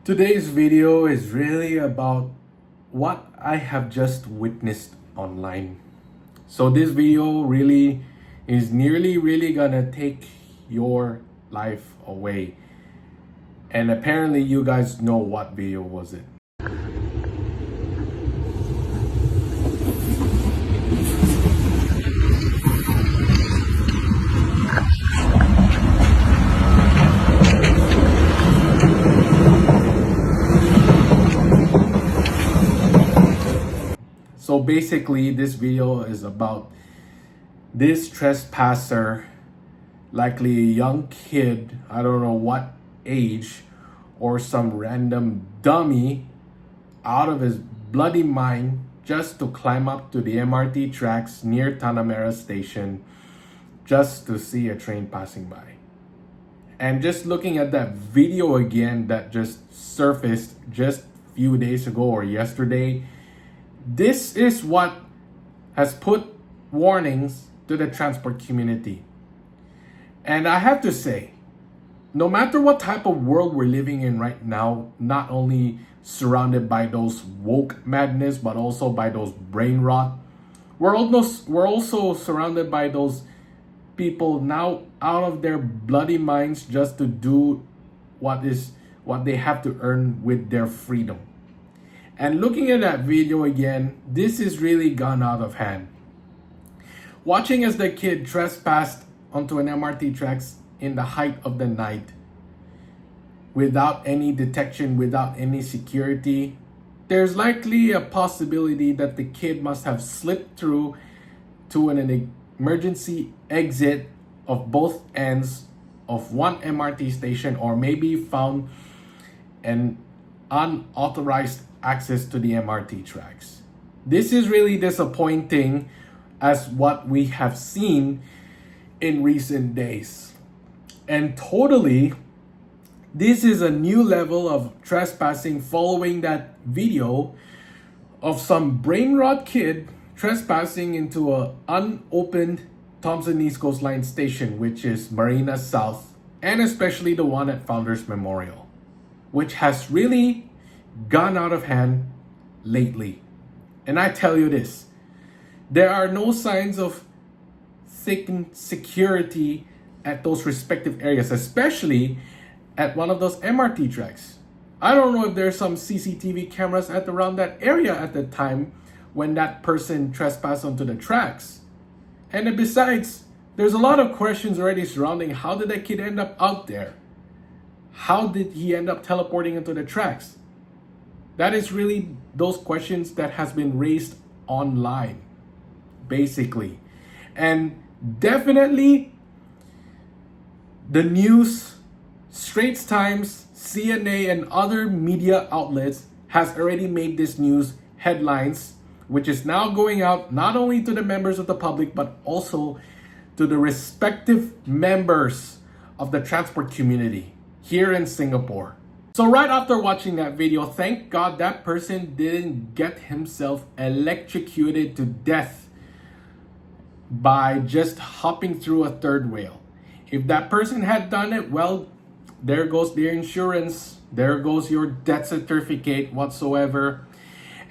Today's video is really about what I have just witnessed online. So this video really is nearly really gonna take your life away. And apparently you guys know what video was it. So basically this video is about this trespasser, likely a young kid, I don't know what age, or some random dummy out of his bloody mind just to climb up to the MRT tracks near Tanamera station just to see a train passing by. And just looking at that video again that just surfaced just a few days ago or yesterday, this is what has put warnings to the transport community. And I have to say, no matter what type of world we're living in right now, not only surrounded by those woke madness, but also by those brain rot, we're also surrounded by those people now out of their bloody minds just to do what they have to earn with their freedom. And looking at that video again, this is really gone out of hand. Watching as the kid trespassed onto an MRT tracks in the height of the night without any detection, without any security, there's likely a possibility that the kid must have slipped through to an emergency exit of both ends of one MRT station, or maybe found an unauthorized access to the MRT tracks. This is really disappointing as what we have seen in recent days. And totally, this is a new level of trespassing following that video of some brain rot kid trespassing into an unopened Thompson East Coast Line station, which is Marina South, and especially the one at Founders Memorial, which has really gone out of hand lately. And I tell you this, there are no signs of thickened security at those respective areas, especially at one of those MRT tracks. I don't know if there's some CCTV cameras at around that area at the time when that person trespassed onto the tracks. And besides, there's a lot of questions already surrounding how did that kid end up out there? How did he end up teleporting into the tracks? That is really those questions that has been raised online, basically. And definitely the news, Straits Times, CNA, and other media outlets has already made this news headlines, which is now going out not only to the members of the public, but also to the respective members of the transport community here in Singapore. So right after watching that video, thank God that person didn't get himself electrocuted to death by just hopping through a third rail. If that person had done it, well, there goes their insurance, there goes your death certificate whatsoever.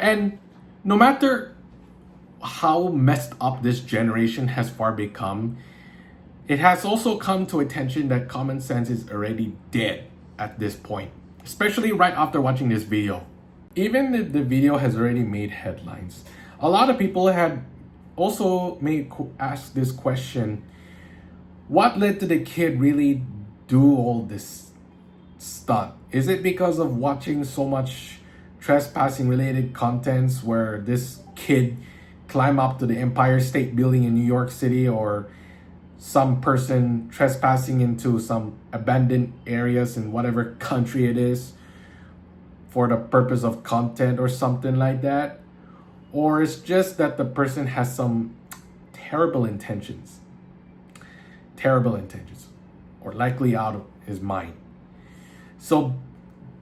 And no matter how messed up this generation has far become, it has also come to attention that common sense is already dead at this point, especially right after watching this video. Even if the video has already made headlines, a lot of people had also asked this question: what led to the kid really do all this stuff? Is it because of watching so much trespassing related contents where this kid climbed up to the Empire State Building in New York City, or some person trespassing into some abandoned areas in whatever country it is for the purpose of content or something like that? Or it's just that the person has some terrible intentions, or likely out of his mind. So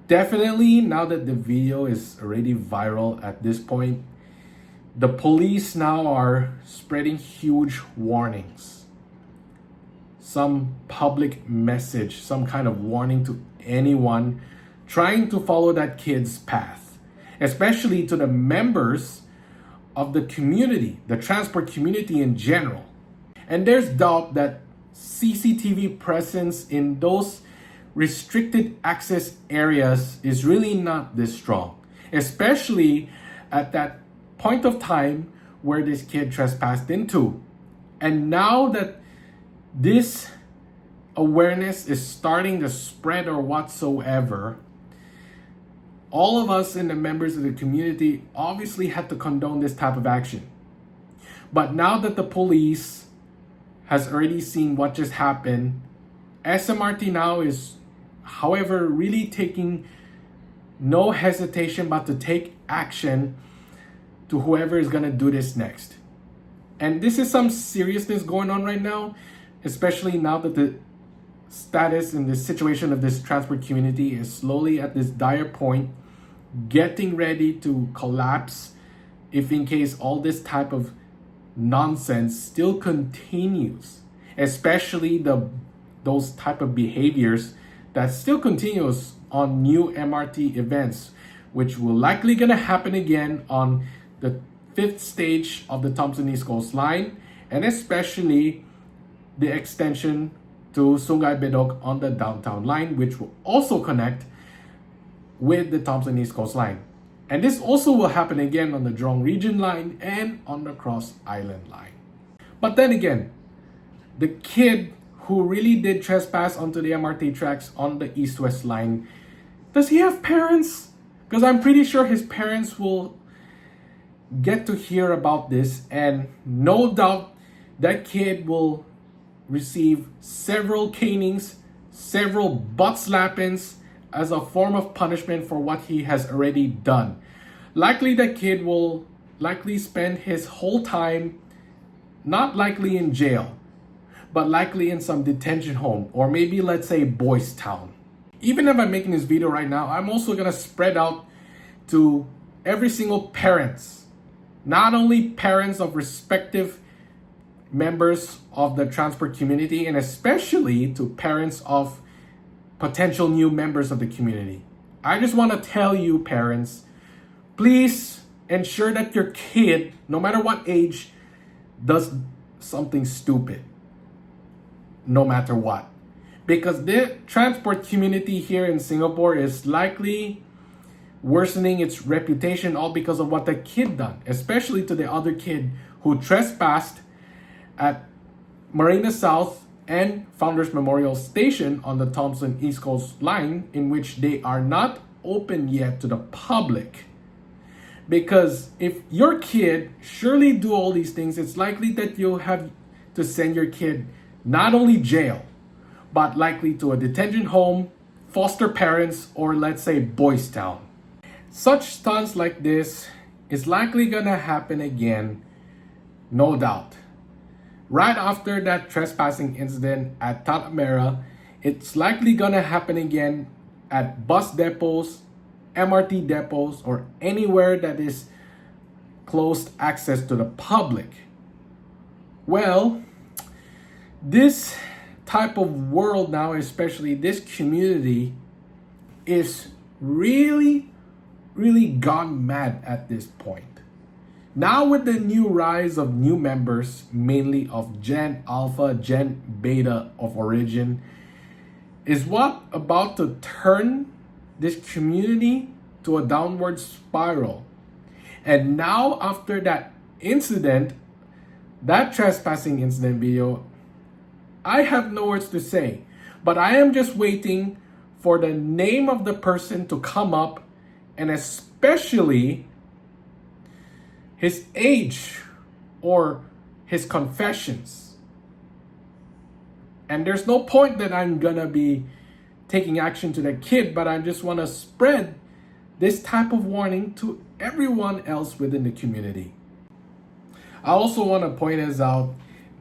definitely, now that the video is already viral at this point, the police now are spreading huge warnings, some public message, some kind of warning to anyone trying to follow that kid's path, especially to the members of the community, the transport community in general. And there's doubt that CCTV presence in those restricted access areas is really not this strong, especially at that point of time where this kid trespassed into. And now that this awareness is starting to spread or whatsoever, all of us and the members of the community obviously had to condone this type of action. But now that the police has already seen what just happened, SMRT now is, however, really taking no hesitation but to take action to whoever is going to do this next. And this is some seriousness going on right now, especially now that the status and the situation of this transport community is slowly at this dire point, getting ready to collapse if in case all this type of nonsense still continues, especially those type of behaviors that still continues on new MRT events, which will likely gonna happen again on the 5th stage of the Thompson East Coast Line, and especially the extension to Sungay Bedok on the downtown line, which will also connect with the Thompson East Coast Line. And this also will happen again on the Jurong Region Line and on the Cross Island Line. But then again, the kid who really did trespass onto the MRT tracks on the East-West Line, does he have parents? Because I'm pretty sure his parents will get to hear about this, and no doubt that kid will receive several canings, several butt slappings as a form of punishment for what he has already done. Likely that kid will likely spend his whole time, not likely in jail, but likely in some detention home, or maybe let's say Boys Town. Even if I'm making this video right now, I'm also gonna spread out to every single parents, not only parents of respective members of the transport community, and especially to parents of potential new members of the community. I just want to tell you, parents, please ensure that your kid, no matter what age, does something stupid, no matter what. Because the transport community here in Singapore is likely worsening its reputation all because of what the kid done, especially to the other kid who trespassed at Marina South and Founders Memorial Station on the Thompson East Coast Line, in which they are not open yet to the public. Because if your kid surely do all these things, it's likely that you'll have to send your kid not only jail, but likely to a detention home, foster parents, or let's say Boys Town. Such stunts like this is likely gonna happen again, no doubt. Right after that trespassing incident at Tanamera, it's likely gonna happen again at bus depots, MRT depots, or anywhere that is closed access to the public. Well, this type of world now, especially this community, is really gone mad at this point. Now with the new rise of new members, mainly of Gen Alpha, Gen Beta of origin, is what about to turn this community to a downward spiral. And now after that incident, that trespassing incident video, I have no words to say, but I am just waiting for the name of the person to come up, and especially his age or his confessions. And there's no point that I'm gonna be taking action to the kid, but I just want to spread this type of warning to everyone else within the community. I also want to point us out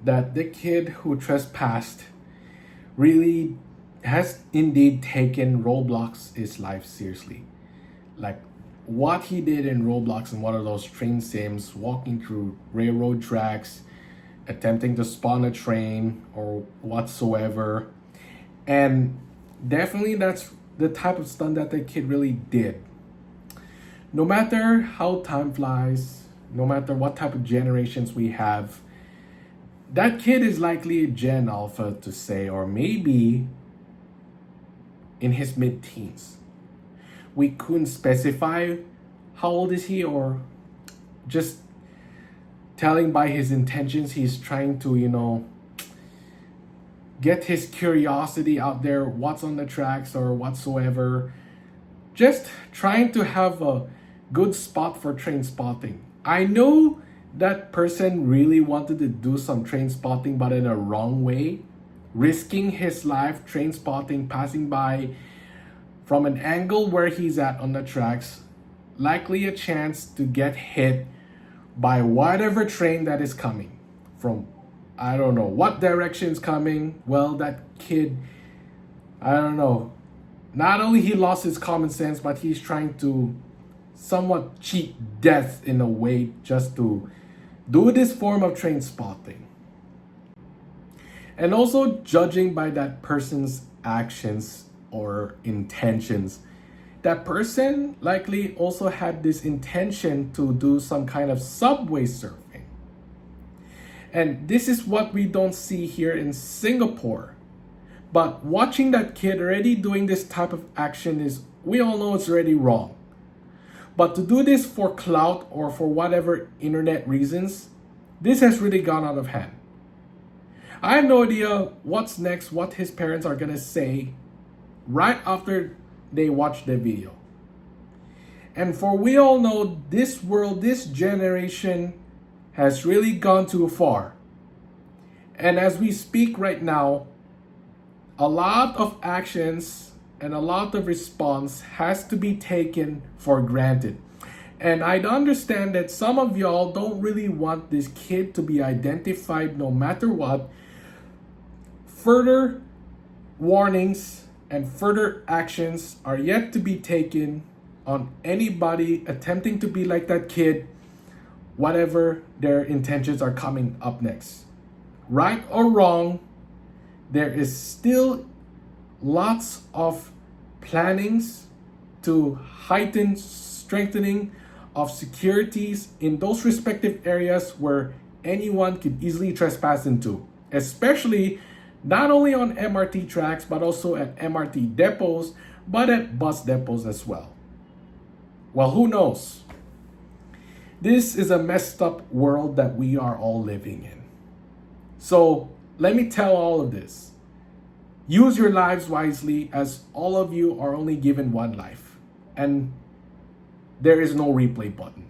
that the kid who trespassed really has indeed taken Roblox his life seriously. Like what he did in Roblox in one of those train sims, walking through railroad tracks, attempting to spawn a train or whatsoever. And definitely that's the type of stunt that the kid really did. No matter how time flies, no matter what type of generations we have, that kid is likely a Gen Alpha to say, or maybe in his mid-teens. We couldn't specify how old is he, or just telling by his intentions he's trying to, get his curiosity out there, what's on the tracks or whatsoever. Just trying to have a good spot for train spotting. I know that person really wanted to do some train spotting, but in a wrong way, risking his life train spotting, passing by from an angle where he's at on the tracks, likely a chance to get hit by whatever train that is coming from, I don't know what direction is coming. Well, that kid, I don't know, not only he lost his common sense, but he's trying to somewhat cheat death in a way just to do this form of train spotting. And also judging by that person's actions or intentions. That person likely also had this intention to do some kind of subway surfing. And this is what we don't see here in Singapore. But watching that kid already doing this type of action is, we all know it's already wrong. But to do this for clout or for whatever internet reasons, this has really gone out of hand. I have no idea what's next, what his parents are gonna say right after they watch the video. And for we all know, this world, this generation has really gone too far. And as we speak right now, a lot of actions and a lot of response has to be taken for granted. And I understand that some of y'all don't really want this kid to be identified no matter what. Further warnings and further actions are yet to be taken on anybody attempting to be like that kid, whatever their intentions are coming up next. Right or wrong, there is still lots of plannings to heighten strengthening of securities in those respective areas where anyone could easily trespass into, especially not only on MRT tracks, but also at MRT depots, but at bus depots as well. Well, who knows? This is a messed up world that we are all living in. So let me tell all of this. Use your lives wisely, as all of you are only given one life. And there is no replay button.